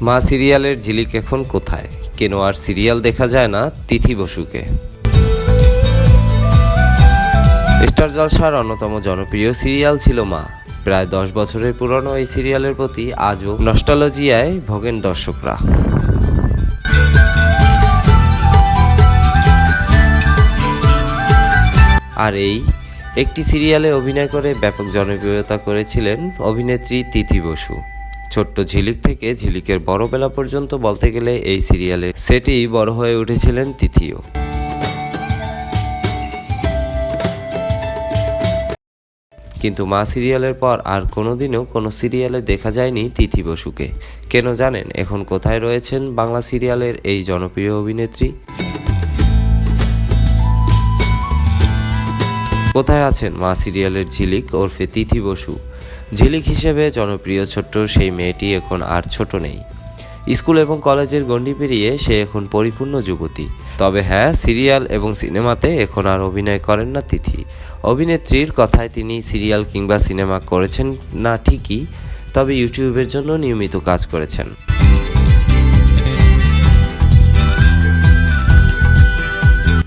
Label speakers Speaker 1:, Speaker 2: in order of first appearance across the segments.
Speaker 1: মা সিরিয়ালের ঝিলিক এখন কোথায়? কেন আর সিরিয়াল দেখা যায় না তিথি বসুকে? স্টার জলসার অন্যতম জনপ্রিয় সিরিয়াল ছিল মা। প্রায় 10 বছরের পুরনো এই সিরিয়ালের প্রতি আজও নস্টালজিয়ায় ভোগেন দর্শকরা। আর এই একটি সিরিয়ালে অভিনয় করে ব্যাপক জনপ্রিয়তা করেছিলেন অভিনেত্রী তিথি বসু। ছোট্ট ঝিলিক থেকে ঝিলিকের বড়বেলা পর্যন্ত বলতে গেলে এই সিরিয়ালের সেটেই বড় হয়ে উঠেছিলেন তিথিও। কিন্তু মা সিরিয়ালের পর আর কোনোদিনও কোনো সিরিয়ালে দেখা যায়নি তিথি বসুকে। কেন জানেন এখন কোথায় রয়েছেন বাংলা সিরিয়ালের এই জনপ্রিয় অভিনেত্রী? কোথায় আছেন মা সিরিয়ালের ঝিলিক ওরফে তিথি বসু? ঝিলিক হিসেবে জনপ্রিয় ছোট্ট সেই মেয়েটি এখন আর ছোট নেই। স্কুল এবং কলেজের গণ্ডি পেরিয়ে সে এখন পরিপূর্ণ যুবতী। তবে হ্যাঁ, সিরিয়াল এবং সিনেমাতে এখন আর অভিনয় করেন না তিথি। অভিনেত্রীর কথায় তিনি সিরিয়াল কিংবা সিনেমা করেছেন না ঠিকই, তবে ইউটিউবের জন্য নিয়মিত কাজ করেছেন।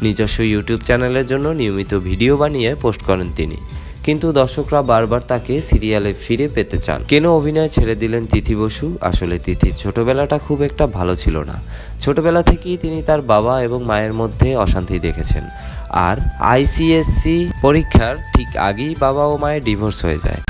Speaker 1: নিজস্ব ইউটিউব চ্যানেলের জন্য নিয়মিত ভিডিও বানিয়ে পোস্ট করেন তিনি। কিন্তু দর্শকরা বারবার তাকে সিরিয়ালে ফিরে পেতে চান। কেন অভিনয় ছেড়ে দিলেন তিথি বসু? আসলে তিথির ছোটবেলাটা খুব একটা ভালো ছিল না। ছোটবেলা থেকেই তিনি তার বাবা এবং মায়ের মধ্যে অশান্তি দেখেছেন। আর আইসিএসসি পরীক্ষার ঠিক আগেই বাবা ও মায়ের ডিভোর্স হয়ে যায়।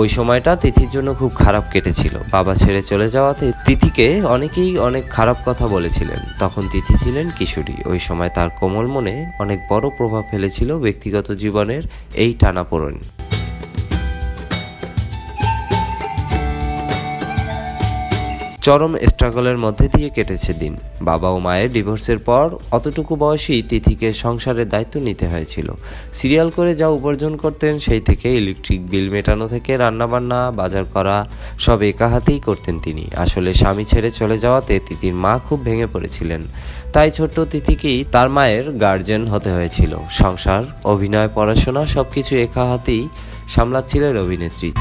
Speaker 1: ওই সময়টা তিথির জন্য খুব খারাপ কেটেছিল। বাবা ছেড়ে চলে যাওয়াতে তিথিকে অনেকেই অনেক খারাপ কথা বলেছিলেন। তখন তিথি ছিলেন কিশোরী। ওই সময় তার কোমল মনে অনেক বড় প্রভাব ফেলেছিল ব্যক্তিগত জীবনের এই টানাপোড়েন। চরম স্ট্রাগলের মধ্যে দিয়ে কেটেছে দিন। বাবা ও মায়ের ডিভোর্সের পর অতটুকু বয়সেই তিথিকে সংসারের দায়িত্ব নিতে হয়েছিল। সিরিয়াল করে যা উপার্জন করতেন সেই থেকে ইলেকট্রিক বিল মেটানো থেকে রান্নাবান্না, বাজার করা সব একা হাতেই করতেন তিনি। আসলে স্বামী ছেড়ে চলে যাওয়াতে তিথির মা খুব ভেঙে পড়েছিলেন। তাই ছোট্ট তিথিকেই তার মায়ের গার্জেন হতে হয়েছিল। সংসার, অভিনয়, পড়াশোনা সবকিছু একা হাতেই সামলাচ্ছিলেন অভিনেত্রী।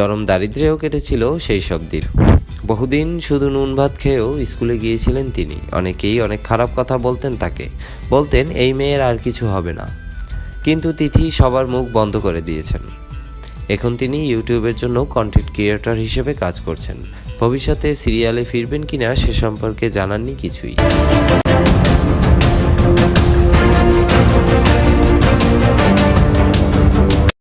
Speaker 1: চরম দারিদ্র্যেও কেটেছিল সেই সব দিন। বহুদিন শুধু নুন ভাত খেয়েও স্কুলে গিয়েছিলেন তিনি। অনেকেই অনেক খারাপ কথা বলতেন তাকে, বলতেন এই মেয়ের আর কিছু হবে না। কিন্তু তিথি সবার মুখ বন্ধ করে দিয়েছেন। এখন তিনি ইউটিউবের জন্য কন্টেন্ট ক্রিয়েটর হিসেবে কাজ করছেন। ভবিষ্যতে সিরিয়ালে ফিরবেন কিনা সে সম্পর্কে জানাননি কিছুই।